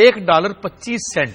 $1.25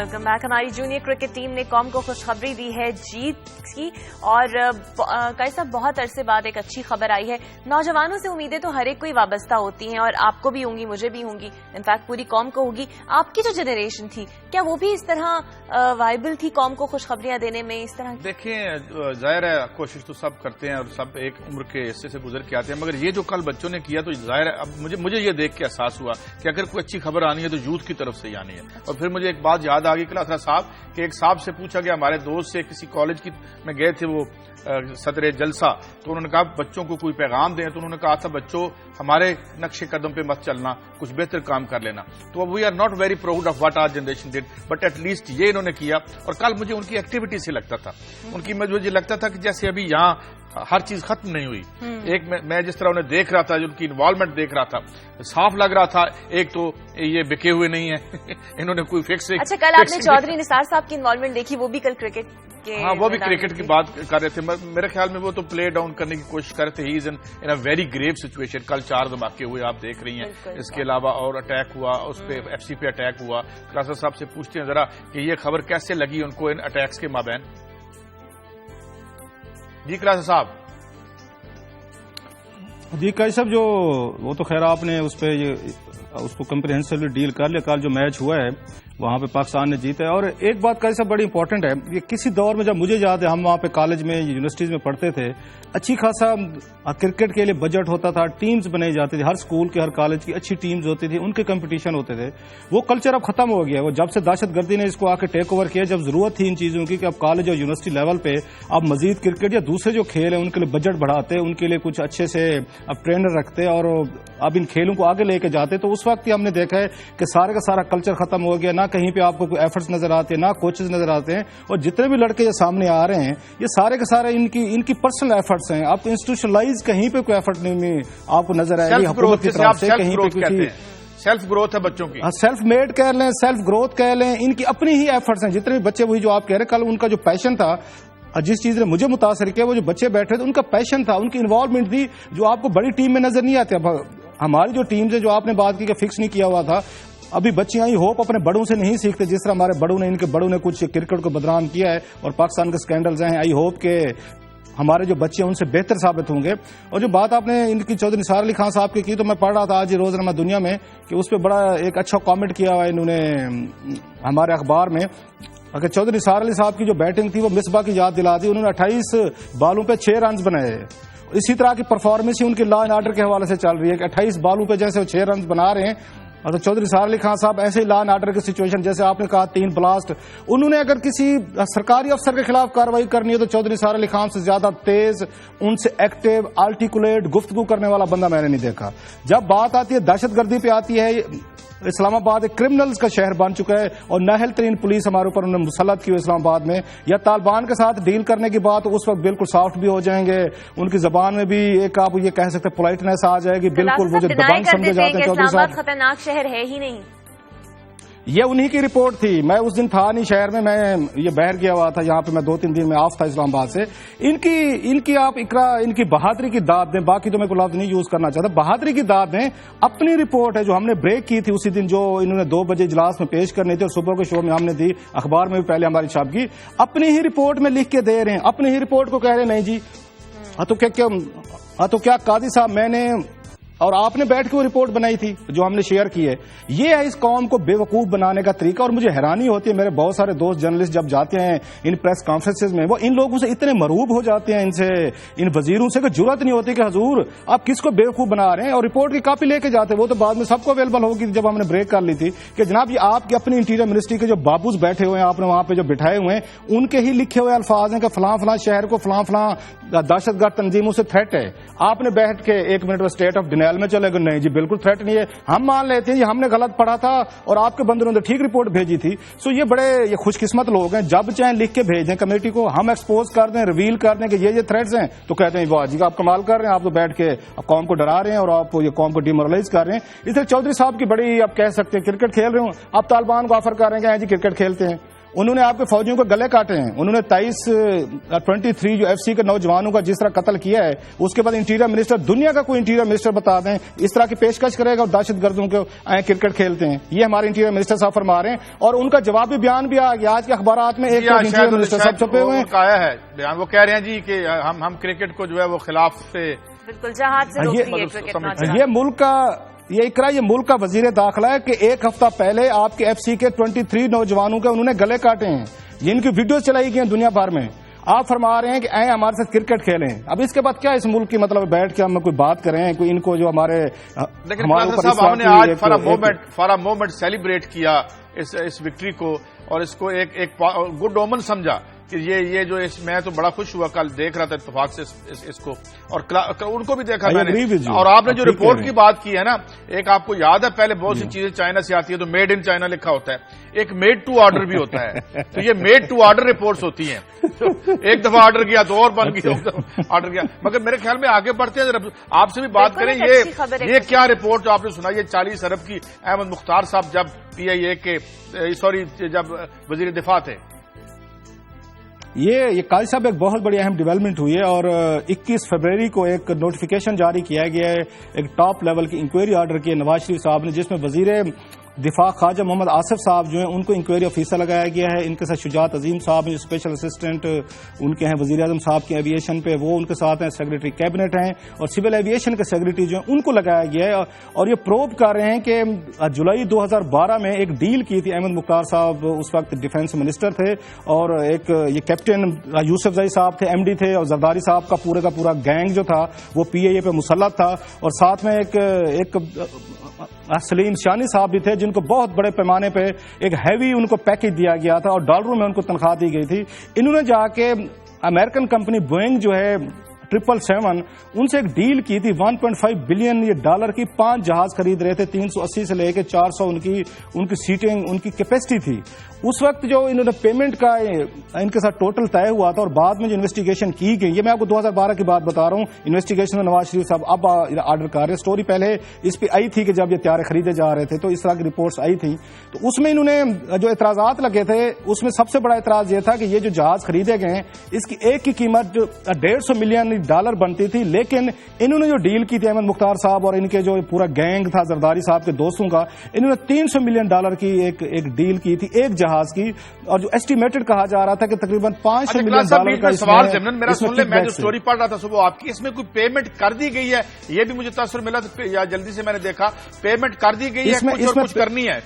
welcome back. ہماری junior cricket team نے قوم کو خوشخبری دی ہے جیت کی, اور قیس صاحب بہت عرصے بعد ایک اچھی خبر آئی ہے. نوجوانوں سے امیدیں تو ہر ایک کو ہی وابستہ ہوتی ہیں, اور آپ کو بھی ہوں گی, مجھے بھی ہوں گی, انفیکٹ پوری قوم کو ہوگی. آپ کی جو جنریشن تھی کیا وہ بھی اس طرح وائبل تھی قوم کو خوشخبریاں دینے میں اس طرح؟ دیکھیں ظاہر ہے کوشش تو سب کرتے ہیں اور سب ایک عمر کے حصے سے گزر کے آتے ہیں, مگر یہ جو کل بچوں نے کیا تو ظاہر ہے اب مجھے یہ دیکھ کے احساس ہوا کہ اگر کوئی اچھی خبر آنی ہے تو یوتھ کی طرف سے ہی آنی ہے. اور پھر مجھے ایک بات یاد آ گئی کلاسرا صاحب کہ ایک صاحب سے پوچھا گیا, ہمارے دوست سے کسی کالج کی میں گئے تھے وہ صدر جلسہ, تو انہوں نے کہا بچوں کو کوئی پیغام دیں, تو انہوں نے کہا تھا بچوں ہمارے نقش قدم پہ مت چلنا, کچھ بہتر کام کر لینا. تو we are not very proud of what our generation did, but at least یہ انہوں نے کیا. اور کل مجھے ان کی ایکٹیویٹی سے لگتا تھا, ان کی مجھے لگتا تھا کہ جیسے ابھی یہاں ہر چیز ختم نہیں ہوئی. ایک میں جس طرح انہیں دیکھ رہا تھا, جو ان کی انوالومنٹ دیکھ رہا تھا, صاف لگ رہا تھا ایک تو یہ بکے ہوئے نہیں ہیں انہوں نے کوئی فکس. اچھا کل آپ نے چودھری نثار صاحب کی انوالومنٹ دیکھی, وہ بھی کل کرکٹ کے, ہاں وہ بھی کرکٹ کی بات کر رہے تھے. میرے خیال میں وہ تو پلے ڈاؤن کرنے کی کوشش کر رہے تھے. ہی از ان اے ویری گریو سچویشن. کل 4 دھماکے ہوئے آپ دیکھ رہی ہیں, اس کے علاوہ اور اٹیک ہوا, اس پہ ایف سی پہ اٹیک ہوا. کلاسر صاحب سے پوچھتے ہیں ذرا کہ یہ خبر کیسے لگی ان کو ان اٹیکس کے مابین. جی کلاسر صاحب. جی کئی صاحب جو وہ تو خیر آپ نے اس پہ اس کو کمپریہنسولی ڈیل کر لیا. کل جو میچ ہوا ہے وہاں پہ پاکستان نے جیتا ہے. اور ایک بات کئی صاحب بڑی امپورٹنٹ ہے, یہ کسی دور میں جب مجھے یاد ہے ہم وہاں پہ کالج میں یونیورسٹیز میں پڑھتے تھے, اچھی خاصا کرکٹ کے لیے بجٹ ہوتا تھا, ٹیمز بنائی جاتی تھی, ہر اسکول کے ہر کالج کی اچھی ٹیمز ہوتی تھی, ان کے کمپٹیشن ہوتے تھے. وہ کلچر اب ختم ہو گیا. وہ جب سے دہشت گردی نے اس کو آ کے ٹیک اوور کیا, جب ضرورت تھی ان چیزوں کی کہ اب کالج اور یونیورسٹی لیول پہ اب مزید کرکٹ یا دوسرے جو کھیل ہیں ان کے لیے بجٹ بڑھاتے, ان کے لیے کچھ اچھے سے اب ٹرینر رکھتے اور اب ان کھیلوں کو آگے لے کے جاتے. تو اس وقت ہی ہم نے دیکھا ہے کہ سارے کا سارا کلچر ختم ہو گیا. نہ کہیں پہ آپ کو کوئی ایفرٹس نظر آتے ہیں, نہ کوچز نظر آتے ہیں, اور جتنے بھی لڑکے جو سامنے آ رہے ہیں یہ سارے کے سارے ان کی پرسنل ایفرٹس ہیں. آپ کو انسٹیٹیوشنلائز کہیں پہ کوئی ایفرٹ نہیں آپ کو نظر آئے گی حکومت کی طرف سے. کہیں پہ کسی سیلف گروتھ ہے بچوں کی, سیلف میڈ کہہ لیں, سیلف گروتھ کہہ لیں, ان کی اپنی ہی ایفرٹس ہیں. جتنے بھی بچے, وہی جو آپ کہہ رہے ہیں, کل ان کا جو پیشن تھا, جس چیز نے مجھے متاثر کیا, وہ جو بچے بیٹھے تھے ان کا پیشن تھا, ان کی انوالومنٹ تھی, جو آپ کو بڑی ٹیم میں نظر نہیں آتے. اب ہماری جو ٹیمز ہیں جو آپ نے بات کی کہ فکس نہیں کیا ہوا تھا, ابھی بچیاں ہی ہوپ اپنے بڑوں سے نہیں سیکھتے جس طرح ہمارے بڑوں نے, ان کے بڑوں نے کچھ کرکٹ کو بدنام کیا ہے اور پاکستان کے سکینڈلز ہیں. آئی ہوپ کہ ہمارے جو بچے ہیں ان سے بہتر ثابت ہوں گے. اور جو بات آپ نے ان کی چودھری نثار علی خان صاحب کی تو میں پڑھ رہا تھا آج روزنامہ دنیا میں کہ اس پہ بڑا ایک اچھا کامنٹ کیا ہوا ہے انہوں نے ہمارے اخبار میں, اگر چودھری نثار علی صاحب کی جو بیٹنگ تھی وہ مصباح کی یاد دلا دی. انہوں نے 28 بالوں پہ 6 رنز بنائے. اسی طرح کی پرفارمنس ہی ان کی لا اینڈ آرڈر کے حوالے سے چل رہی ہے کہ 28 بالوں پہ جیسے وہ 6 رنز بنا رہے ہیں. اور چودھری نثار علی خان صاحب ایسے ہی لا اینڈ آرڈر کی سچویشن, جیسے آپ نے کہا 3 بلاسٹ, انہوں نے اگر کسی سرکاری افسر کے خلاف کارروائی کرنی ہے تو چودھری نثار علی خان سے زیادہ تیز, ان سے ایکٹیو, آرٹیکولیٹ گفتگو کرنے والا بندہ میں نے نہیں دیکھا. جب بات آتی ہے دہشت گردی پہ آتی ہے, اسلام آباد ایک کرمنلز کا شہر بن چکا ہے اور نااہل ترین پولیس ہمارے اوپر انہوں نے مسلط کی ہوئی اسلام آباد میں. یا طالبان کے ساتھ ڈیل کرنے کی بات, اس وقت بالکل سافٹ بھی ہو جائیں گے, ان کی زبان میں بھی ایک آپ یہ کہہ سکتے پولائٹنس آ جائے گی. بالکل وہ جو دبنگ سمجھے جاتے ہیں چودھری صاحب, خطرناک شہر ہے ہی نہیں. یہ انہی کی رپورٹ تھی. میں اس دن تھا نہیں شہر میں یہ باہر گیا ہوا تھا, یہاں پہ میں 2-3 دن میں آف تھا اسلام آباد سے. ان کی آپ اقرا ان کی بہادری کی داد دیں, باقی تو میں کوئی لفظ نہیں یوز کرنا چاہتا, بہادری کی داد دیں. اپنی رپورٹ ہے جو ہم نے بریک کی تھی اسی دن, جو انہوں نے 2 بجے اجلاس میں پیش کرنی تھی اور صبح کے شو میں ہم نے دی, اخبار میں بھی پہلے ہماری چھاپ کی, اپنی ہی رپورٹ میں لکھ کے دے رہے ہیں. اپنی ہی رپورٹ کو کہہ رہے ہیں نہیں جی تو کیا قاضی صاحب میں نے اور آپ نے بیٹھ کے وہ رپورٹ بنائی تھی جو ہم نے شیئر کی ہے. یہ ہے اس قوم کو بے وقوف بنانے کا طریقہ. اور مجھے حیرانی ہوتی ہے, میرے بہت سارے دوست جرنلسٹ جب جاتے ہیں ان پریس کانفرنسز میں, وہ ان لوگوں سے اتنے مرعوب ہو جاتے ہیں, ان وزیروں سے, کہ جرأت نہیں ہوتی کہ حضور آپ کس کو بے وقوف بنا رہے ہیں. اور رپورٹ کی کاپی لے کے جاتے, وہ تو بعد میں سب کو اویلیبل ہوگی جب ہم نے بریک کر لی تھی کہ جناب یہ آپ کی اپنی انٹیریئر منسٹری کے جو بابوز بیٹھے ہوئے ہیں, آپ نے وہاں پہ جو بٹھائے ہوئے ہیں, ان کے ہی لکھے ہوئے الفاظ ہیں کہ فلاں فلاں شہر کو فلاں فلاں دہشت گرد تنظیموں سے تھریٹ ہے. آپ نے بیٹھ کے 1 منٹ میں اسٹیٹ آف ڈینائل میں چلے گئے, نہیں جی بالکل تھریٹ نہیں ہے, ہم مان لیتے ہیں یہ ہم نے غلط پڑھا تھا اور آپ کے بندوں نے ٹھیک رپورٹ بھیجی تھی. سو یہ بڑے خوش قسمت لوگ ہیں, جب چاہیں لکھ کے بھیج دیں کمیٹی کو, ہم ایکسپوز کر دیں, ریویل کر دیں کہ یہ تھریٹس ہیں, تو کہتے ہیں واہ جی آپ کمال کر رہے ہیں, آپ تو بیٹھ کے قوم کو ڈرا رہے ہیں اور آپ یہ قوم کو ڈیمورلائز کر رہے ہیں. اس لیے چودھری صاحب کی بڑی آپ کہہ سکتے ہیں کرکٹ کھیل رہے ہوں, آپ طالبان کو آفر کر رہے ہیں کہ جی کرکٹ کھیلتے ہیں, انہوں نے آپ کے فوجیوں کو گلے کاٹے ہیں. انہوں نے 23 جو FC کے نوجوانوں کا جس طرح قتل کیا ہے, اس کے بعد انٹیریئر منسٹر, دنیا کا کوئی انٹیریئر منسٹر بتا دیں اس طرح کی پیشکش کرے گا اور دہشت گردوں کو کرکٹ کھیلتے ہیں. یہ ہمارے انٹیریئر منسٹر صاحب فرما رہے ہیں, اور ان کا جوابی بیان بھی آ گیا آج کے اخبارات میں. ایک انٹیریئر منسٹر صاحب چھپے ہوئے ہیں, آیا ہے بیان, وہ کہہ رہے ہیں جی کہ ہم کرکٹ کو جو ہے وہ خلاف سے بالکل جہاد سے روک رہی ہے کرکٹ. یہ ملک کا یہ اقرا یہ ملک کا وزیر داخلہ ہے کہ ایک ہفتہ پہلے آپ کے FC کے 23 نوجوانوں کے انہوں نے گلے کاٹے ہیں, جن کی ویڈیوز چلائی گئی ہیں دنیا بھر میں. آپ فرما رہے ہیں کہ آئیں ہمارے ساتھ کرکٹ کھیلیں. اب اس کے بعد کیا اس ملک کی مطلب بیٹھ کے ہم کوئی بات کریں, کوئی ان کو جو ہمارے ہم نے آج فار اے مومنٹ سیلیبریٹ کیا اس وکٹری کو, اور اس کو ایک گڈ اومن سمجھا کہ یہ جو میں تو بڑا خوش ہوا, کل دیکھ رہا تھا اتفاق سے اس کو, اور ان کو بھی دیکھا میں نے. اور آپ نے جو رپورٹ کی بات کی ہے نا, ایک آپ کو یاد ہے پہلے بہت سی چیزیں چائنا سے آتی ہے تو میڈ ان چائنا لکھا ہوتا ہے, ایک میڈ ٹو آرڈر بھی ہوتا ہے. تو یہ میڈ ٹو آرڈر رپورٹس ہوتی ہیں, ایک دفعہ آرڈر کیا تو اور بن گیا, آرڈر کیا. مگر میرے خیال میں آگے بڑھتے ہیں, آپ سے بھی بات کریں. یہ کیا رپورٹ جو آپ نے سنا, یہ 40 ارب کی احمد مختار صاحب جب PIA کے جب وزیر دفاع تھے. یہ قاضی صاحب ایک بہت بڑی اہم ڈیولپمنٹ ہوئی ہے, اور 21 فروری کو ایک نوٹیفیکیشن جاری کیا گیا ہے, ایک ٹاپ لیول کی انکوائری آرڈر کی نواز شریف صاحب نے, جس میں وزیر دفاع خواجہ محمد آصف صاحب جو ہیں ان کو انکوائری آفیسر لگایا گیا ہے. ان کے ساتھ شجاعت عظیم صاحب ہیں جو اسپیشل اسسٹنٹ ان کے ہیں وزیر اعظم صاحب کے ایویشن پہ, وہ ان کے ساتھ ہیں. سیکریٹری کیبنٹ ہیں, اور سول ایویشن کے سیکریٹری جو ہیں ان کو لگایا گیا ہے. اور یہ پروب کر رہے ہیں کہ جولائی 2012 میں ایک ڈیل کی تھی. احمد مختار صاحب اس وقت ڈیفنس منسٹر تھے, اور ایک یہ کیپٹن یوسف زئی صاحب تھے MD تھے, اور زرداری صاحب کا پورا گینگ جو تھا وہ PIA پہ مسلط تھا, اور ساتھ میں ایک سلیم شانی صاحب بھی تھے, جن کو بہت بڑے پیمانے پہ ایک ہیوی ان کو پیکج دیا گیا تھا, اور ڈالروں میں ان کو تنخواہ دی گئی تھی. انہوں نے جا کے امریکن کمپنی بوئنگ جو ہے 777 ان سے ایک ڈیل کی تھی. 1.5 بلین یہ ڈالر کی 5 جہاز خرید رہے تھے. 380 سے لے کے 400 ان کی سیٹنگ ان کی کیپیسٹی تھی. اس وقت جو انہوں نے پیمنٹ کا ان کے ساتھ ٹوٹل طے ہوا تھا, اور بعد میں جو انویسٹیگیشن کی گئی, یہ میں آپ کو 2012 کی بات بتا رہا ہوں. انویسٹیگیشن میں نواز شریف صاحب اب آرڈر کر رہے. اسٹوری پہلے اس پہ آئی تھی کہ جب یہ طیارے خریدے جا رہے تھے تو اس طرح کی رپورٹس آئی تھی. تو اس میں انہوں نے جو اعتراضات لگے تھے, اس میں سب سے بڑا اعتراض یہ تھا کہ یہ جو جہاز خریدے گئے ہیں اس کی ایک کی قیمت جو 150 ملین ڈالر بنتی تھی, لیکن انہوں نے جو ڈیل کی تھی احمد مختار صاحب اور ان کے جو پورا گینگ تھا زرداری صاحب کے دوستوں کا, انہوں نے 300 ملین ڈالر کی ایک ڈیل کی تھی ایک جہاز کی, اور جو ایسٹیمیٹڈ کہا جا رہا تھا کہ تقریباً 500 ملین ڈالر کا سوال میرا سن لیں. میں جو سٹوری پڑھ رہا تھا صبح آپ کی, اس میں کوئی پیمنٹ کر دی گئی ہے, یہ بھی مجھے تاثر ملا, یا جلدی سے میں نے دیکھا پیمنٹ کر دی گئی ہے, کچھ کرنی ہے.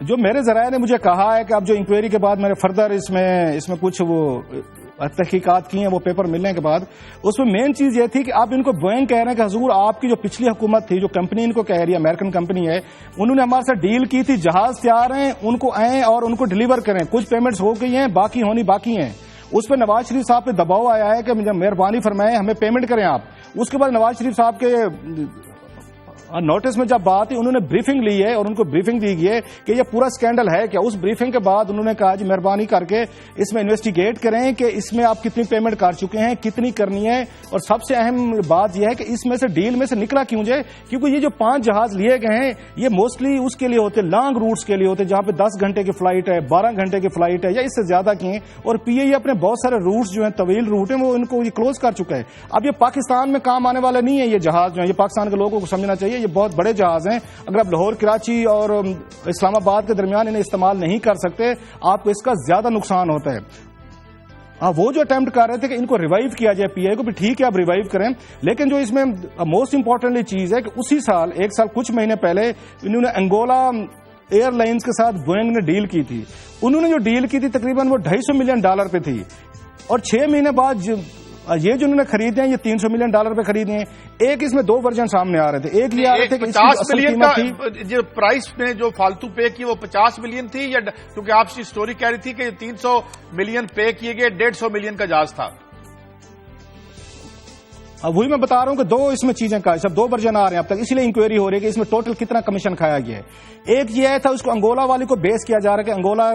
جو میرے ذرائع نے مجھے کہا ہے کہ اب جو انکوائری کے بعد میں نے فردر اس میں کچھ وہ تحقیقات کی ہیں, وہ پیپر ملنے کے بعد اس میں مین چیز یہ تھی کہ آپ ان کو بوئنگ کہہ رہے ہیں کہ حضور آپ کی جو پچھلی حکومت تھی, جو کمپنی ان کو کہہ رہی ہے امریکن کمپنی ہے, انہوں نے ہمارے ساتھ ڈیل کی تھی, جہاز تیار ہیں, ان کو آئیں اور ان کو ڈلیور کریں. کچھ پیمنٹس ہو گئی ہیں, باقی ہونی باقی ہیں. اس پہ نواز شریف صاحب پہ دباؤ آیا ہے کہ مہربانی فرمائیں ہمیں پیمنٹ کریں آپ. اس کے بعد نواز شریف صاحب کے نوٹس میں جب بات ہے, انہوں نے بریفنگ لی ہے اور ان کو بریفنگ دی گئی ہے کہ یہ پورا سکینڈل ہے کیا. اس بریفنگ کے بعد انہوں نے کہا جی مہربانی کر کے اس میں انویسٹیگیٹ کریں کہ اس میں آپ کتنی پیمنٹ کر چکے ہیں, کتنی کرنی ہے, اور سب سے اہم بات یہ ہے کہ اس میں سے ڈیل میں سے نکلا کیوں جائے, کیونکہ یہ جو 5 جہاز لیے گئے ہیں یہ موسٹلی اس کے لیے ہوتے لانگ روٹس کے لیے ہوتے, جہاں پہ 10 گھنٹے کی فلائٹ ہے, 12 گھنٹے کی فلائٹ ہے, یا اس سے زیادہ کی ہیں. اور PIA اپنے بہت سارے روٹس جو ہیں طویل روٹ ہیں وہ ان کو یہ کلوز کر چکا ہے. اب یہ پاکستان میں کام آنے والے نہیں ہے یہ جہاز جو ہے, یہ پاکستان کے لوگوں کو سمجھنا چاہیے یہ بہت بڑے جہاز ہیں. اگر آپ لاہور کراچی اور اسلام آباد کے درمیان انہیں استعمال نہیں کر سکتے, آپ کو اس کا زیادہ نقصان ہوتا ہے. وہ جو اٹیمپٹ کر رہے تھے کہ ان کو ریوائیو کیا جائے PIA کو, بھی ٹھیک ہے آپ ریوائیو کریں, لیکن جو اس میں موسٹ امپورٹنٹلی چیز ہے کہ اسی سال 1 سال کچھ مہینے پہلے انہوں نے انگولا ایئر لائنز کے ساتھ بوئنگ نے ڈیل کی تھی. انہوں نے جو ڈیل کی تھی تقریباً وہ 250 ملین ڈالر پہ تھی, اور 6 مہینے بعد یہ جو انہوں نے خریدے ہیں یہ 300 ملین ڈالر پہ خریدے ہیں. ایک اس میں 2 ورژن سامنے آ رہے تھے. ایک یہ آ رہے تھے کہ 50 ملین کا جو پرائس میں جو فالتو پے کی وہ 50 ملین تھی, یا کیونکہ آپ کی سٹوری کہہ رہی تھی کہ 300 ملین پے کیے گئے, 150 ملین کا جہاز تھا. وہی میں بتا رہا ہوں کہ 2 اس میں چیزیں کا سب 2 ورژن آ رہے ہیں اب تک, اسی لیے انکوائری ہو رہی ہے کہ اس میں ٹوٹل کتنا کمیشن کھایا گیا ہے. ایک یہ تھا اس کو انگولا والی کو بیس کیا جا رہا ہے کہ انگولا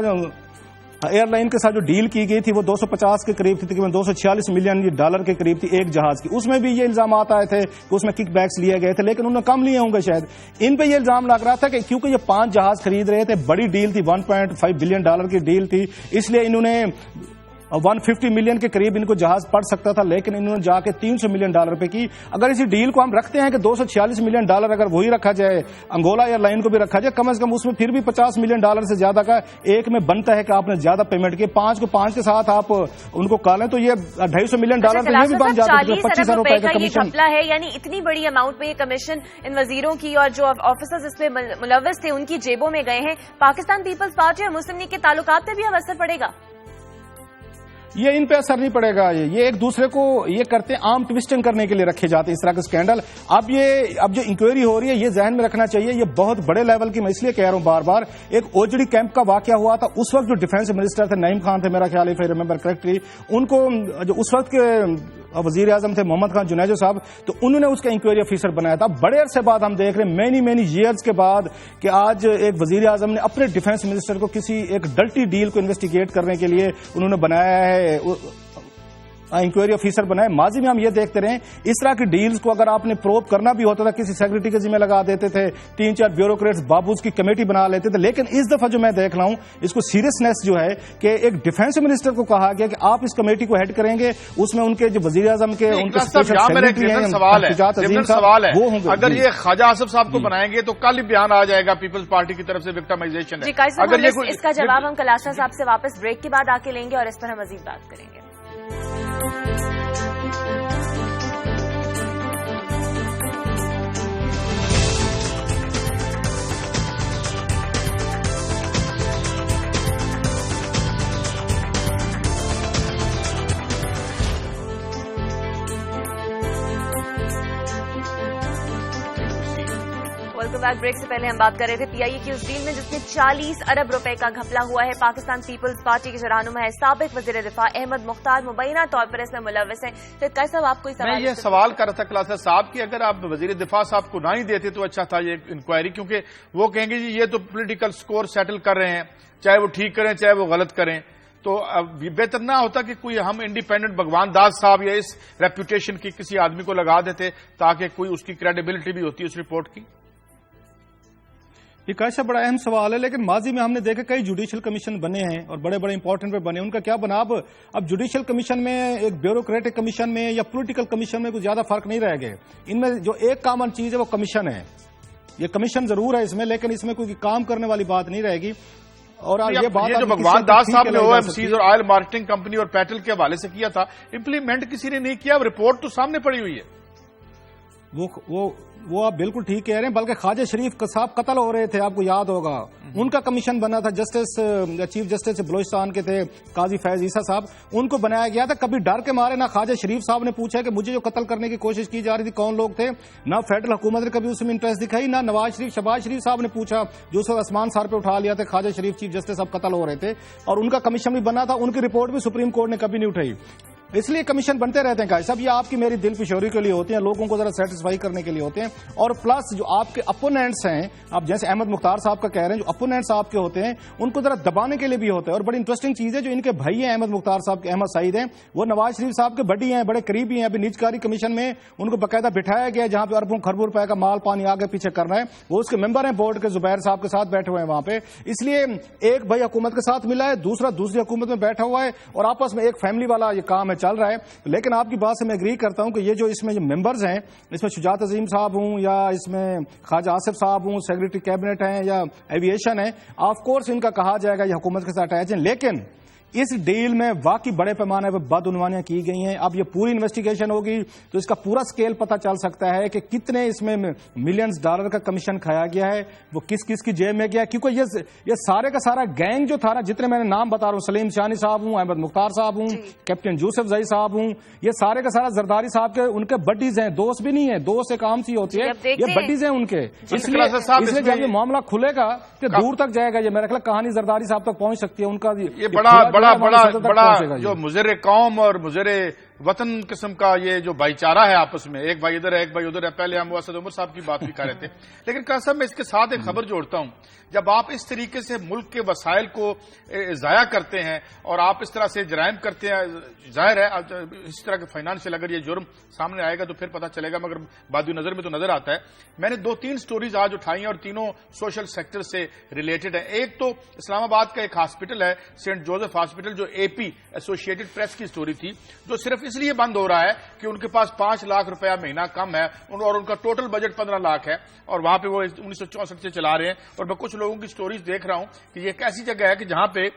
ایئر لائن کے ساتھ جو ڈیل کی گئی تھی وہ 250 کے قریب تھی، تقریباً 246 ملین ڈالر کے قریب تھی ایک جہاز کی. اس میں بھی یہ الزامات آئے تھے کہ اس میں کک بیکس لیے گئے تھے، لیکن انہوں نے کم لیے ہوں گے شاید. ان پہ یہ الزام لگ رہا تھا کہ کیونکہ یہ 5 جہاز خرید رہے تھے، بڑی ڈیل تھی، 1.5 بلین ڈالر کی ڈیل تھی، اس لیے انہوں نے 150 ملین کے قریب ان کو جہاز پڑ سکتا تھا، لیکن انہوں نے جا کے 300 ملین ڈالر پہ کی. اگر اسی ڈیل کو ہم رکھتے ہیں کہ 246 ملین ڈالر اگر وہی رکھا جائے، انگولا ایئر لائن کو بھی رکھا جائے، کم از کم اس میں پھر بھی 50 ملین ڈالر سے زیادہ کا ایک میں بنتا ہے کہ آپ نے زیادہ پیمنٹ کی. 5 کو 5 کے ساتھ آپ ان کو کالیں تو یہ 250 ملین ڈالر تو یہ بھی بن جاتا ہے. 25 روپے کا کمیشن ہے، یعنی اتنی بڑی اماؤنٹ میں یہ کمیشن ان وزیروں کی اور جو آفیسرز اس میں ملوث تھے ان کی جیبوں میں گئے ہیں. پاکستان پیپلز پارٹی اور مسلم لیگ کے تعلقات پہ بھی اب اثر پڑے گا؟ یہ ان پہ اثر نہیں پڑے گا. یہ ایک دوسرے کو یہ کرتے ہیں، عام ٹوسٹنگ کرنے کے لیے رکھے جاتے ہیں اس طرح کے اسکینڈل. اب جو انکوائری ہو رہی ہے یہ ذہن میں رکھنا چاہیے، یہ بہت بڑے لیول کی. میں اس لیے کہہ رہا ہوں بار بار، ایک اوجڑی کیمپ کا واقعہ ہوا تھا، اس وقت جو ڈیفنس منسٹر تھے نعیم خان تھے میرا خیال ہے، اف آئی ریممبر کریکٹلی، ان کو جو اس وقت کے وزیر اعظم تھے محمد خان جنیجو صاحب، تو انہوں نے اس کا انکوائری آفیسر بنایا تھا. بڑے عرصے بعد ہم دیکھ رہے ہیں مینی ایئرز کے بعد کہ آج ایک وزیر اعظم نے اپنے ڈیفنس منسٹر کو کسی ایک ڈلٹی ڈیل کو انویسٹیگیٹ کرنے کے لیے انہوں نے بنایا ہے، انکوائری آفیسر بنائے. ماضی میں ہم یہ دیکھتے رہے اس طرح کی ڈیلز کو اگر آپ نے پروب کرنا بھی ہوتا تھا کسی سیکرٹری کے ذمہ لگا دیتے تھے، 3-4 بیوروکریٹس بابوز کی کمیٹی بنا لیتے تھے. لیکن اس دفعہ جو میں دیکھ رہا ہوں اس کو سیریسنیس جو ہے کہ ایک ڈیفنس منسٹر کو کہا گیا کہ آپ اس کمیٹی کو ہیڈ کریں گے، اس میں ان کے جو وزیر اعظم کے ان کے سوال ہے اگر یہ خواجہ آصف صاحب کو بنائیں گے تو کل ہی بیان آ جائے گا پیپلز پارٹی کی طرف سے وکٹمائزیشن ہے. اگر اس کا جواب ہم کلاشا صاحب سے واپس بریک کے بعد آ کے لیں گے اور اس پر ہم مزید بات کریں گے. Welcome back. بریک سے پہلے ہم بات کر رہے تھے پی آئی اے کی اس ڈیل میں جس میں 40 ارب روپے کا گھپلا ہوا ہے. پاکستان پیپلز پارٹی کے جو رہنما ہے سابق وزیر دفاع احمد مختار مبینہ طور پر اس میں ملوث ہیں. صاحب آپ کو میں یہ سوال کر رہا تھا کلاسا صاحب کہ اگر آپ وزیر دفاع صاحب کو نہ ہی دیتے تو اچھا تھا یہ انکوائری، کیونکہ وہ کہیں گے جی یہ تو پولیٹیکل سکور سیٹل کر رہے ہیں، چاہے وہ ٹھیک کریں چاہے وہ غلط کریں. تو بہتر نہ ہوتا کہ کوئی ہم انڈیپینڈنٹ بھگوان داس صاحب یا اس ریپوٹیشن کی کسی آدمی کو لگا دیتے تاکہ کوئی اس کی کریڈیبلٹی بھی ہوتی اس رپورٹ کی. یہ کیسا بڑا اہم سوال ہے، لیکن ماضی میں ہم نے دیکھا کئی جوڈیشل کمیشن بنے ہیں اور بڑے بڑے امپورٹنٹ پہ بنے. ان کا کیا بنا؟ اب جوڈیشل کمیشن میں ایک بیوروکریٹک کمیشن میں یا پولیٹیکل کمیشن میں کوئی زیادہ فرق نہیں رہ گئے. ان میں جو ایک کامن چیز ہے وہ کمیشن ہے. یہ کمیشن ضرور ہے اس میں، لیکن اس میں کوئی کام کرنے والی بات نہیں رہے گی. اور یہ بات جو بھگوان داس صاحب نے او ایم سیز اور آئل مارکیٹنگ کمپنی اور پیٹل کے حوالے سے کیا تھا، امپلیمنٹ کسی نے نہیں کیا. رپورٹ تو سامنے پڑی ہوئی ہے. وہ آپ بالکل ٹھیک کہہ رہے ہیں. بلکہ خواجہ شریف صاحب قتل ہو رہے تھے، آپ کو یاد ہوگا، ان کا کمیشن بنا تھا. چیف جسٹس بلوچستان کے تھے قاضی فیض عیسیٰ صاحب، ان کو بنایا گیا تھا. کبھی ڈر کے مارے نہ خواجہ شریف صاحب نے پوچھا کہ مجھے جو قتل کرنے کی کوشش کی جا رہی تھی کون لوگ تھے، نہ فیڈرل حکومت نے کبھی اس میں انٹرسٹ دکھائی، نہ نواز شریف شہباز شریف صاحب نے پوچھا جو اس وقت آسمان سار پہ اٹھا لیا تھا خواجہ شریف چیف جسٹس صاحب قتل ہو رہے تھے، اور ان کا کمیشن بھی بنا تھا. ان کی رپورٹ بھی سپریم کورٹ نے کبھی نہیں اٹھائی. اس لیے کمیشن بنتے رہتے ہیں قائد صاحب. یہ آپ کی میری دل پشوری کے لیے ہوتے ہیں، لوگوں کو ذرا سیٹسفائی کرنے کے لیے ہوتے ہیں. اور پلس جو آپ کے اپوننٹس ہیں، آپ جیسے احمد مختار صاحب کا کہہ رہے ہیں، جو اپوننٹس آپ کے ہوتے ہیں ان کو ذرا دبانے کے لیے بھی ہوتا ہے. اور بڑی انٹرسٹنگ چیز ہے جو ان کے بھائی ہیں احمد مختار صاحب کے، احمد سعید ہیں، وہ نواز شریف صاحب کے بڈی ہیں، بڑے قریبی ہیں. ابھی نیجکاری کمیشن میں ان کو باقاعدہ بٹھایا گیا جہاں پہ اربوں خربوں روپے کا مال پانی آگے پیچھے کرنا ہے. وہ اس کے ممبر ہیں بورڈ کے، زبیر صاحب کے ساتھ بیٹھے ہوئے ہیں وہاں پہ. اس لیے ایک بھائی حکومت کے ساتھ ملا ہے، دوسرا دوسری حکومت میں بیٹھا ہوا ہے، اور آپس میں ایک فیملی والا یہ کام ہے چل رہا ہے. لیکن آپ کی بات سے میں ایگری کرتا ہوں کہ یہ جو اس میں جو ممبرز ہیں، اس میں شجاعت عظیم صاحب ہوں یا اس میں خواجہ آصف صاحب ہوں، سیکرٹری کیبنٹ ہیں یا ایویشن ہے، آف کورس ان کا کہا جائے گا یہ حکومت کے ساتھ اٹیچ ہیں. لیکن اس ڈیل میں واقعی بڑے پیمانے پر بدعنوانیاں کی گئی ہیں. اب یہ پوری انویسٹیگیشن ہوگی تو اس کا پورا سکیل پتہ چل سکتا ہے کہ کتنے اس میں ملینز ڈالر کا کمیشن کھایا گیا ہے، وہ کس کس کی جیب میں گیا. کیونکہ یہ سارے کا سارا گینگ جو تھا نا، جتنے میں نے نام بتا رہا ہوں، سلیم شانی صاحب ہوں، احمد مختار صاحب ہوں، کیپٹن یوسف زئی صاحب ہوں، یہ سارے کا سارا زرداری صاحب کے ان کے بڈیز ہیں، دوست بھی نہیں ہیں. دوست ایک عام سی ہوتی ہے، یہ بڈیز ہیں ان کے. اس لیے جب یہ معاملہ کھلے گا کہ دور تک جائے گا. یہ میرا خیال کہانی زرداری صاحب تک پہنچ سکتی ہے. ان کا یہ بڑا جو مضر قوم اور مضر وطن قسم کا یہ جو بھائی چارہ ہے آپس میں، ایک بھائی ادھر ہے ایک بھائی ادھر ہے. پہلے ہم اسد عمر صاحب کی بات بھی کر رہے تھے، لیکن قاسم صاحب میں اس کے ساتھ ایک خبر جوڑتا ہوں. جب آپ اس طریقے سے ملک کے وسائل کو ضائع کرتے ہیں اور آپ اس طرح سے جرائم کرتے ہیں، ظاہر ہے اس طرح کے فائنانشیل اگر یہ جرم سامنے آئے گا تو پھر پتہ چلے گا، مگر بادی نظر میں تو نظر آتا ہے. میں نے 2-3 سٹوریز آج اٹھائی ہیں اور تینوں سوشل سیکٹر سے ریلیٹڈ ہیں. ایک تو اسلام آباد کا ایک ہاسپٹل ہے سینٹ جوزف ہاسپٹل، جو اے پی ایسوسیٹڈ پریس کی سٹوری تھی، جو صرف اس لیے بند ہو رہا ہے کہ ان کے پاس 5 لاکھ روپیہ مہینہ کم ہے اور ان کا ٹوٹل بجٹ 15 لاکھ ہے، اور وہاں پہ وہ 1964 سے چلا رہے ہیں. اور میں کچھ لوگوں کی سٹوریز دیکھ رہا ہوں کہ یہ ایک ایسی جگہ ہے کہ جہاں پہ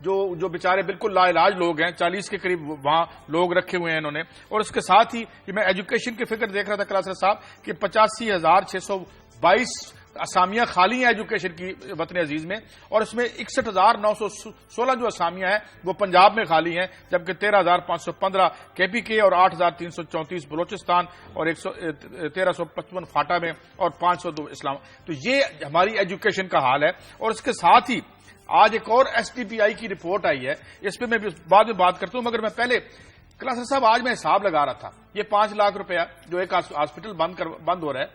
جو بیچارے بالکل لا علاج لوگ ہیں، 40 کے قریب وہاں لوگ رکھے ہوئے ہیں انہوں نے. اور اس کے ساتھ ہی میں ایجوکیشن کی فکر دیکھ رہا تھا کلاسر صاحب کہ 85,622 اسامیاں خالی ہیں ایجوکیشن کی وطن عزیز میں، اور اس میں 61,916 جو اسامیاں ہیں وہ پنجاب میں خالی ہیں، جبکہ 13,515 کے پی کے اور 8,334 بلوچستان اور 1,355 فاٹا میں اور 502 اسلام. تو یہ ہماری ایجوکیشن کا حال ہے. اور اس کے ساتھ ہی آج ایک اور ایس ٹی پی آئی کی رپورٹ آئی ہے، اس پہ میں بعد میں بات کرتا ہوں، مگر میں پہلے کلاسر صاحب آج میں حساب لگا رہا تھا. یہ 5 لاکھ روپیہ جو ایک ہاسپٹل بند ہو رہا ہے،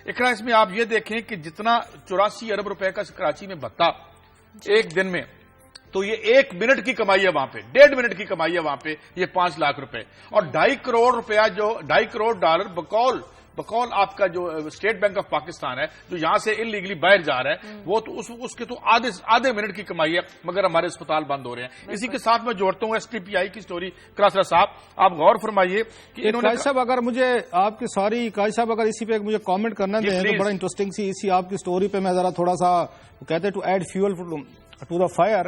اقرا اس میں آپ یہ دیکھیں کہ جتنا 84 ارب روپے کا کراچی میں بھتا ایک دن میں، تو یہ 1 منٹ کی کمائی ہے وہاں پہ، 1.5 منٹ کی کمائی ہے وہاں پہ یہ 5 لاکھ روپے. اور 2.5 کروڑ روپیہ جو 2.5 کروڑ ڈالر بقول آپ کا جو اسٹیٹ بینک آف پاکستان ہے جو یہاں سے انلیگلی باہر جا رہا ہے، وہ تو اس کے تو آدھے منٹ کی کمائی ہے، مگر ہمارے اسپتال بند ہو رہے ہیں. اسی کے ساتھ میں جوڑتا ہوں ایس ٹی پی آئی کی سٹوری. کراسرا صاحب آپ غور فرمائیے کہ انہوں نے صاحب اگر مجھے آپ کی ساری قائد صاحب اگر اسی پہ مجھے کامنٹ کرنا دیں تو بڑا انٹرسٹنگ سی اسی آپ کی سٹوری پہ میں ذرا تھوڑا سا کہتے to add fuel to the fire.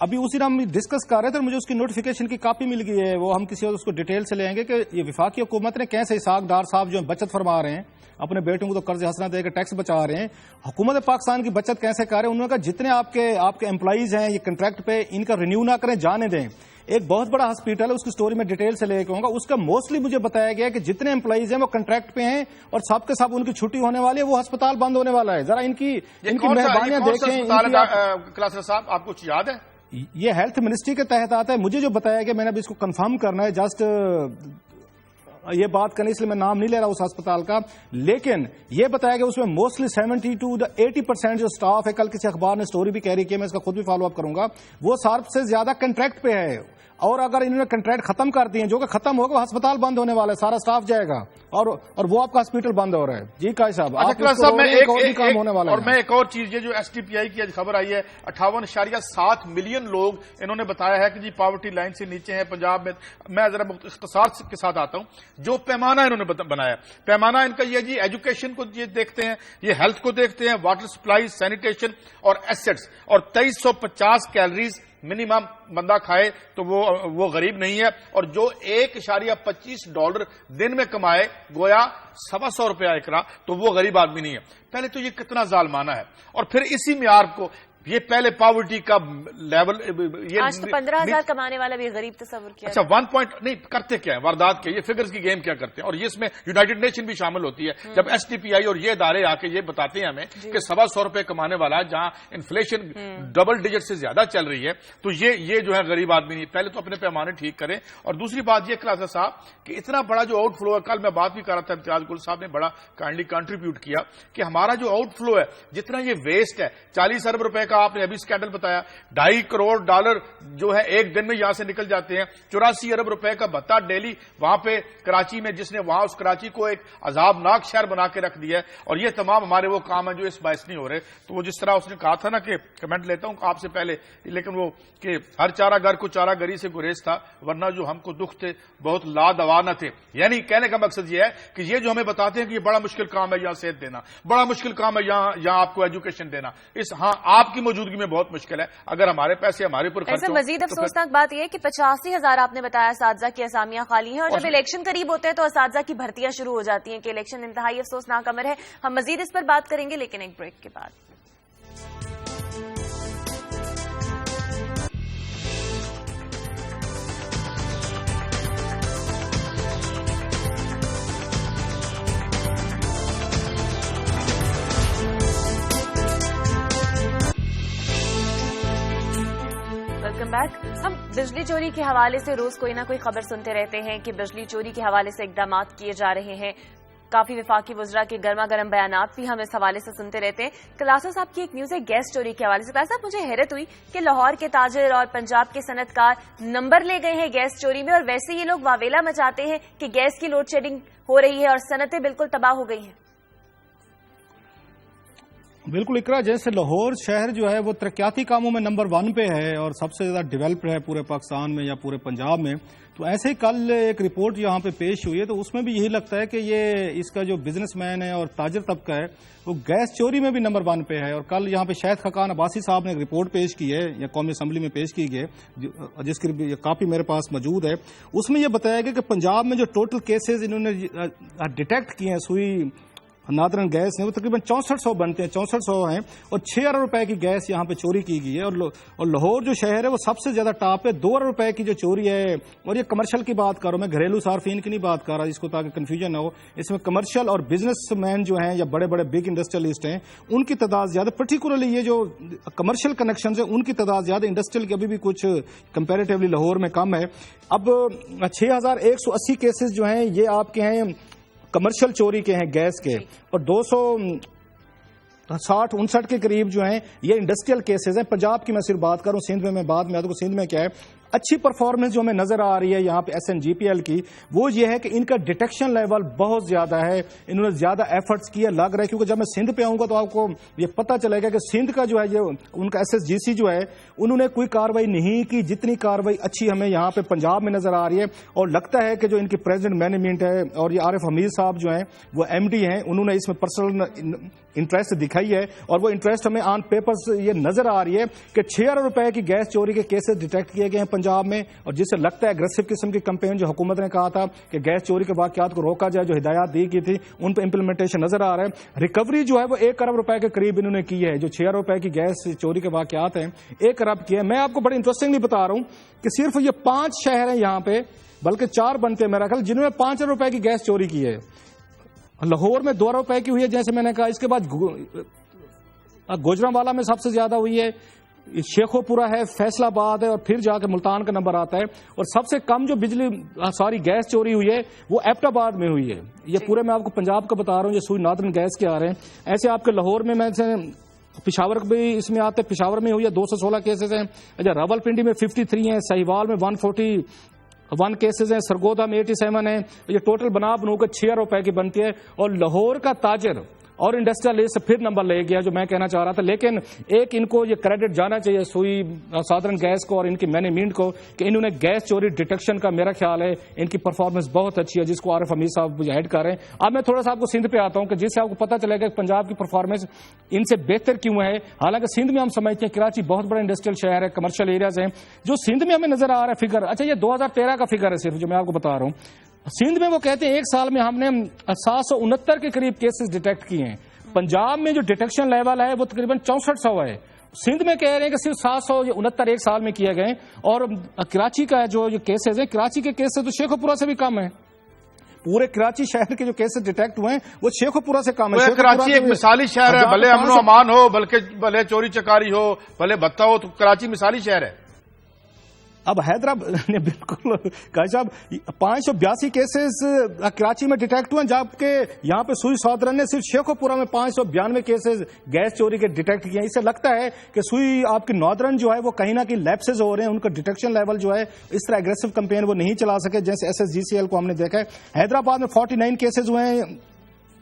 ابھی اسی ہم ڈسکس کر رہے تھے، مجھے اس کی نوٹیفیکیشن کی کاپی مل گئی ہے، وہ ہم کسی اور اس کو ڈیٹیل سے لیں گے کہ یہ وفاقی حکومت نے کیسے اسحاق ڈار صاحب جو بچت فرما رہے ہیں، اپنے بیٹوں کو تو قرض حسنہ دے کے ٹیکس بچا رہے ہیں، حکومت پاکستان کی بچت کیسے کر رہے ہیں. انہوں نے کہا جتنے آپ کے امپلائیز ہیں یہ کنٹریکٹ پہ، ان کا رینیو نہ کریں، جانے دیں. ایک بہت بڑا ہاسپٹل ہے، اس کی سٹوری میں ڈیٹیل سے لے کے آؤں گا. اس کا موسٹلی مجھے بتایا گیا کہ جتنے امپلائیز ہیں وہ کنٹریکٹ پہ ہیں اور سب کے سب ان کی چھٹی ہونے والی ہے، وہ ہسپتال بند ہونے والا ہے. ذرا ان کی مہربانیاں دیکھیں. کلاسر صاحب آپ کچھ یاد ہے؟ یہ ہیلتھ منسٹری کے تحت آتا ہے. مجھے جو بتایا گیا، میں نے ابھی اس کو کنفرم کرنا ہے، جسٹ یہ بات کرنے اس لیے میں نام نہیں لے رہا اس ہسپتال کا، لیکن یہ بتایا گیا اس میں موسٹلی 70 to 80% جو سٹاف ہے، کل کسی اخبار نے سٹوری بھی کہہ رہی کہ میں اس کا خود بھی فالو اپ کروں گا، وہ سب سے زیادہ کنٹریکٹ پہ ہے. اور اگر انہوں نے کنٹریکٹ ختم کر دیے، جو کہ ختم ہوگا، وہ ہسپتال بند ہونے والا ہے، سارا سٹاف جائے گا اور وہ آپ کا ہاسپٹل بند ہو رہا ہے. جی قائد صاحب میں ایک اور چیز، یہ جو ایس ٹی پی آئی کی خبر آئی ہے 58.7 ملین لوگ انہوں نے بتایا ہے کہ جی پاورٹی لائن سے نیچے ہیں پنجاب میں. میں ذرا اختصار کے ساتھ آتا ہوں. جو پیمانہ انہوں نے بنایا، پیمانہ ان کا یہ جی ایجوکیشن کو یہ دیکھتے ہیں، یہ ہیلتھ کو دیکھتے ہیں، واٹر سپلائی، سینیٹیشن اور ایسٹس، اور 2350 کیلریز منیمم بندہ کھائے تو وہ غریب نہیں ہے. اور جو $1.25 دن میں کمائے، گویا 125 روپیہ اقرا، تو وہ غریب آدمی نہیں ہے. پہلے تو یہ کتنا ظالمانہ ہے. اور پھر اسی معیار کو یہ پہلے پاورٹی کا لیول، آج تو 15,000 کمانے والا بھی غریب تصور کیا. اچھا 1 پوائنٹ نہیں کرتے کیا ہے واردات کے، یہ فگرز کی گیم کیا کرتے ہیں. اور یہ اس میں یونائٹڈ نیشن بھی شامل ہوتی ہے. جب ایس ٹی پی آئی اور یہ ادارے آ کے یہ بتاتے ہیں ہمیں کہ 125 روپے کمانے والا، جہاں انفلیشن ڈبل ڈیجٹ سے زیادہ چل رہی ہے، تو یہ جو ہے غریب آدمی نہیں. پہلے تو اپنے پیمانے ٹھیک کریں. اور دوسری بات یہ کلاسر صاحب کہ اتنا بڑا جو آؤٹ فلو ہے، کل میں بات بھی کر رہا تھا، امتیاز گل صاحب نے بڑا کائنڈلی کنٹریبیوٹ کیا کہ ہمارا جو آؤٹ فلو ہے، جتنا یہ ویسٹ ہے، 40 ارب روپے کا آپ نے ابھی اسکینڈل بتایا، $2.5 کروڑ جو ہے ایک دن میں یہاں سے نکل جاتے ہیں. 84 ارب روپے کا بھتا ڈیلی وہاں پہ کراچی میں، جس نے وہاں اس کراچی کو ایک عذابناک شہر بنا کے رکھ دیا ہے. اور یہ تمام ہمارے وہ کام ہیں جو اس باعث نہیں ہو رہے. تو وہ جس طرح اس نے کہا تھا نا کہ کمنٹ لیتا ہوں آپ سے پہلے، لیکن وہ کہ ہر چارہ گر کو چارہ گری سے گریز تھا، ورنہ جو ہم کو دکھ تھے بہت لادوا نہ تھے. یعنی کہنے کا مقصد یہ ہے کہ یہ جو ہمیں بتاتے ہیں کہ یہ بڑا مشکل کام ہے یہاں صحت دینا، بڑا مشکل کام ہے یہاں آپ کو ایجوکیشن دینا، ہاں آپ کی موجودگی میں بہت مشکل ہے. اگر ہمارے پیسے ہمارے اوپر خرچ ہوں. مزید افسوسناک بات یہ ہے کہ 85,000 آپ نے بتایا اساتذہ کی اسامیاں خالی ہیں، اور جب الیکشن قریب ہوتے ہیں تو اساتذہ کی بھرتیاں شروع ہو جاتی ہیں کہ الیکشن انتہائی افسوسناک امر ہے. ہم مزید اس پر بات کریں گے لیکن ایک بریک کے بعد. Welcome back. ہم بجلی چوری کے حوالے سے روز کوئی نہ کوئی خبر سنتے رہتے ہیں کہ بجلی چوری کے حوالے سے اقدامات کیے جا رہے ہیں. کافی وفاقی وزراء کے گرما گرم بیانات بھی ہم اس حوالے سے سنتے رہتے ہیں. کلاسو صاحب کی ایک نیوز ہے گیس چوری کے حوالے سے. کلاسو صاحب مجھے حیرت ہوئی کہ لاہور کے تاجر اور پنجاب کے صنعت کار نمبر لے گئے ہیں گیس چوری میں، اور ویسے یہ لوگ واویلا مچاتے ہیں کہ گیس کی لوڈ شیڈنگ ہو رہی ہے اور صنعتیں بالکل تباہ ہو گئی ہیں. بالکل اقرا، جیسے لاہور شہر جو ہے وہ ترقیاتی کاموں میں نمبر 1 پہ ہے اور سب سے زیادہ ڈیولپڈ ہے پورے پاکستان میں یا پورے پنجاب میں، تو ایسے ہی کل ایک رپورٹ یہاں پہ پیش ہوئی ہے تو اس میں بھی یہی لگتا ہے کہ یہ اس کا جو بزنس مین ہے اور تاجر طبقہ ہے وہ گیس چوری میں بھی نمبر 1 پہ ہے. اور کل یہاں پہ شاہد خاقان عباسی صاحب نے ایک رپورٹ پیش کی ہے یا قومی اسمبلی میں پیش کی گئی جس کی کاپی میرے پاس موجود ہے. اس میں یہ بتایا گیا کہ پنجاب میں جو ٹوٹل کیسز انہوں نے ڈیٹیکٹ کیے ہیں سوئی نادرن گیس نے وہ تقریباً 6400 بنتے ہیں، 6400 ہیں، اور 6 ارب روپے کی گیس یہاں پہ چوری کی گئی ہے. اور لاہور جو شہر ہے وہ سب سے زیادہ ٹاپ پہ 2 ارب روپے کی جو چوری ہے. اور یہ کمرشل کی بات کر رہا ہوں میں، گھریلو صارفین کی نہیں بات کر رہا جس کو تاکہ کنفیوژن نہ ہو. اس میں کمرشل اور بزنس مین جو ہیں یا بڑے بڑے بگ انڈسٹریلسٹ ہیں ان کی تعداد زیادہ، پرٹیکولرلی یہ جو کمرشل کنیکشنز ہیں ان کی تعداد زیادہ، انڈسٹریل کی ابھی بھی کچھ کمپیریٹیولی لاہور میں کم ہے. اب 6180 کیسز جو ہیں یہ آپ کے ہیں کمرشل چوری کے ہیں گیس کے، اور 260-59 کے قریب جو ہیں یہ انڈسٹریل کیسز ہیں. پنجاب کی میں صرف بات کروں، سندھ میں بعد میں آتا ہوں. سندھ میں کیا ہے اچھی پرفارمنس جو ہمیں نظر آ رہی ہے یہاں پہ S N G P L کی، وہ یہ ہے کہ ان کا ڈیٹیکشن لیول بہت زیادہ ہے. انہوں نے زیادہ ایفرٹس کیے لگ رہا ہے، کیونکہ جب میں سندھ پہ آؤں گا تو آپ کو یہ پتہ چلے گا کہ سندھ کا جو ہے یہ ان کا ایس ایس جی سی جو ہے انہوں نے کوئی کاروائی نہیں کی جتنی کاروائی اچھی ہمیں یہاں پہ پنجاب میں نظر آ رہی ہے. اور لگتا ہے کہ جو ان کی پریزیڈنٹ مینجمنٹ ہے اور یہ عارف حمید صاحب جو ہیں وہ ایم ڈی ہیں، انہوں نے اس میں پرسنل انٹرسٹ دکھائی ہے. اور وہ انٹرسٹ ہمیں آن پیپرز یہ نظر آ رہی ہے کہ 6 ارب روپے کی گیس چوری کے کیسز ڈیٹیکٹ کیے گئے ہیں پنجاب میں. اور جس سے لگتا ہے اگریسو قسم کی کمپین جو حکومت نے کہا تھا کہ گیس چوری کے واقعات کو روکا جائے، جو ہدایات دی کی تھی ان پہ امپلیمنٹیشن نظر آ رہا ہے. ریکوری جو ہے وہ 1 ارب روپے کے قریب انہوں نے کی ہے. جو 6 ارب روپے کی گیس چوری کے واقعات ہیں 1 ارب کی ہے. میں آپ کو بڑی انٹرسٹنگلی بتا رہا ہوں کہ صرف یہ 5 شہر ہیں یہاں پہ، بلکہ 4 بنتے ہیں میرا خیال، جنہوں نے 5 ارب روپے کی گیس چوری کی ہے. لاہور میں 2 ارب روپے کی ہوئی ہے جیسے میں نے کہا. اس کے بعد گوجرانوالا میں سب سے زیادہ ہوئی ہے، شیخو پورہ ہے، فیصل آباد ہے، اور پھر جا کے ملتان کا نمبر آتا ہے. اور سب سے کم جو گیس چوری ہوئی ہے وہ ایبٹ آباد میں ہوئی ہے. یہ پورے میں آپ کو پنجاب کا بتا رہا ہوں، یہ سوئی نادرن گیس کے آ رہے ہیں. ایسے آپ کے لاہور میں پشاور بھی اس میں آتے ہیں، پشاور میں ہوئی ہے 216 کیسز ہیں. اچھا راول پنڈی میں 53 ہیں، سہیوال میں 141 کیسز ہیں، سرگودا میں 87 ہیں. یہ ٹوٹل بنا کے 6 ارب روپے کی بنتی ہے. اور لاہور کا تاجر اور انڈسٹریلسٹ پھر نمبر لے گیا جو میں کہنا چاہ رہا تھا. لیکن ایک ان کو یہ کریڈٹ جانا چاہیے سوئی سادرن گیس کو اور ان کی مینجمنٹ کو کہ انہوں نے گیس چوری ڈیٹیکشن کا میرا خیال ہے ان کی پرفارمنس بہت اچھی ہے جس کو عارف حمید صاحب ہیڈ کر رہے ہیں. اب میں تھوڑا سا آپ کو سندھ پہ آتا ہوں کہ جس سے آپ کو پتہ چلے گا کہ پنجاب کی پرفارمنس ان سے بہتر کیوں ہے. حالانکہ سندھ میں ہم سمجھتے ہیں کراچی بہت بڑا انڈسٹریل شہر ہے، کمرشل ایریاز ہیں. جو سندھ میں ہمیں نظر آ رہا ہے فگر، اچھا یہ 2013 کا فگر ہے صرف جو میں آپ کو بتا رہا ہوں. سندھ میں وہ کہتے ہیں 1 سال میں ہم نے 769 کے قریب کیسز ڈیٹیکٹ کیے ہیں. پنجاب میں جو ڈیٹیکشن لیول ہے وہ تقریباً 6400 ہے. سندھ میں کہہ رہے ہیں کہ صرف 769 1 سال میں کیے گئے. اور کراچی کا جو کیسز ہیں، کراچی کے کیسز تو شیخو پورہ سے بھی کم ہیں. پورے کراچی شہر کے جو کیسز ڈیٹیکٹ ہوئے ہیں وہ شیخو پورہ سے کم ہے. کراچی ایک مثالی شہر ہے، بھلے امن و امان ہو، بھلے چوری چکاری ہو، بھلے بھتہ ہو، تو کراچی مثالی شہر ہے. اب حیدرآباد نے بالکل قائد صاحب 582 کیسز کراچی میں ڈیٹیکٹ ہوئے، جبکہ یہاں پہ سوئی سادرن نے صرف شیخو پورہ میں 592 کیسز گیس چوری کے ڈیٹیکٹ کیے ہیں. اس سے لگتا ہے کہ سوئی آپ کی نادرن جو ہے وہ کہیں نہ کہیں لیپسز ہو رہے ہیں، ان کا ڈیٹیکشن لیول جو ہے اس طرح اگریسو کمپین وہ نہیں چلا سکے جیسے S S G C L کو ہم نے دیکھا ہے. حیدرآباد میں 49 کیسز ہوئے ہیں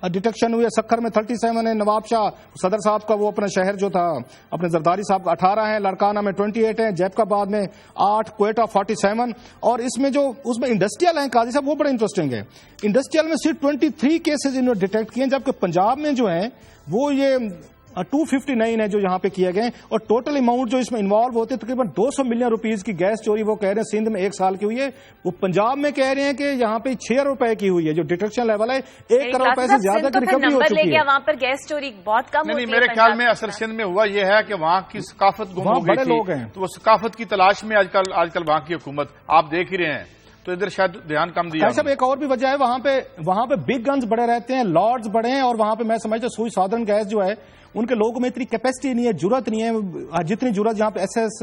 ڈیٹیکشن ہوئی ہے. سکھر میں 37 ہے. نواب شاہ صدر صاحب کا وہ اپنا شہر جو تھا اپنے زرداری صاحب کا 18 ہے. لڑکانہ میں 28 ہیں. جیب آباد میں 8. کوئٹہ 47. اور اس میں انڈسٹریل ہیں قاضی صاحب وہ بڑا انٹرسٹنگ ہے. انڈسٹریل میں صرف 23 کیسز انہوں نے ڈیٹیکٹ کیے، جبکہ پنجاب میں جو ہیں وہ یہ 259 ہے جو یہاں پہ کیے گئے. اور ٹوٹل اماؤنٹ جو اس میں انوالو ہوتے ہیں تقریباً 200 ملین روپیز کی گیس چوری وہ کہہ رہے ہیں سندھ میں 1 سال کی ہوئی ہے. وہ پنجاب میں کہہ رہے ہیں کہ یہاں پہ 6 ارب روپے کی ہوئی ہے. جو ڈیٹیکشن لیول ہے 1 کروڑ روپے سے زیادہ کی ریکوری ہو چکی ہے. وہاں پر گیس چوری بہت کم ہوتی ہے. میرے خیال میں اصل سندھ میں ہوا یہ ہے کہ وہاں کی ثقافت گم ہو گئی تھی، لوگ ہیں تو وہ ثقافت کی تلاش میں آج کل وہاں کی حکومت آپ دیکھ ہی رہے ہیں، تو ادھر شاید دھیان کم دیا. صاحب ایک اور بھی وجہ ہے، وہاں پہ بگ گنز بڑے رہتے ہیں، لارڈز بڑے ہیں. اور وہاں پہ میں سمجھتا ہوں سوئی سادرن گیس جو ہے ان کے لوگوں میں اتنی کیپیسٹی نہیں ہے، جرت نہیں ہے جتنی جرت جہاں پہ ایس ایس